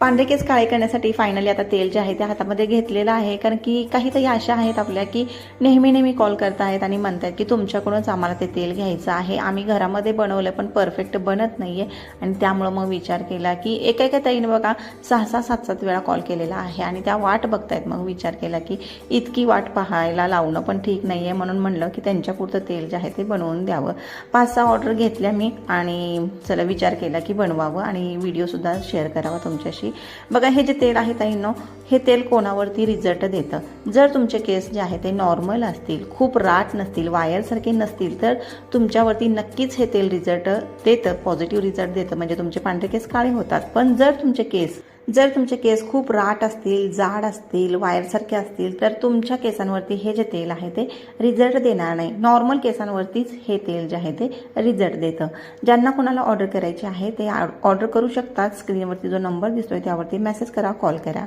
पांढरे केस काळे करण्यासाठी फायनली आता तेल जे आहे ते हातामध्ये घेतलेलं आहे, कारण की काही ताई अशा आहेत आपल्या की नेहमी नेहमी कॉल करत आहेत आणि म्हणतात की तुमच्याकडूनच आम्हाला ते तेल घ्यायचं आहे, आम्ही घरामध्ये बनवलं पण परफेक्ट बनत नाही आहे. आणि त्यामुळं मग विचार केला की एका ताईने बघा 6-6, 7-7 वेळा कॉल केलेला आहे आणि त्या वाट बघतायत. मग विचार केला की इतकी वाट पाहायला लावणं पण ठीक नाही आहे, म्हणून म्हणलं की त्यांच्यापुरतं तेल जे आहे ते बनवून द्यावं. 5-6 ऑर्डर घेतल्या मी आणि चला विचार केला की बनवावं आणि व्हिडिओसुद्धा शेअर करावा तुमच्याशी. बघा हे जे तेल आहे ताईंनो, हे तेल कोणावरती रिझल्ट देतं. जर तुमचे केस जे आहे ते नॉर्मल असतील, खूप राट नसतील, वायरसारखे नसतील, तर तुमच्यावरती नक्कीच हे तेल रिझल्ट देतं, पॉझिटिव्ह रिझल्ट देतं, म्हणजे तुमचे पांढरे केस काळे होतात. पण जर तुमचे केस खूप राट असतील, जाड असतील, वायरसारखे असतील, तर तुमच्या केसांवरती हे जे तेल आहे ते रिझल्ट देणार नाही. नॉर्मल केसांवरतीच हे तेल जे आहे ते रिझल्ट देतं. ज्यांना कोणाला ऑर्डर करायची आहे ते ऑर्डर करू शकतात. स्क्रीनवरती जो नंबर दिसतोय त्यावरती मेसेज करा, कॉल करा.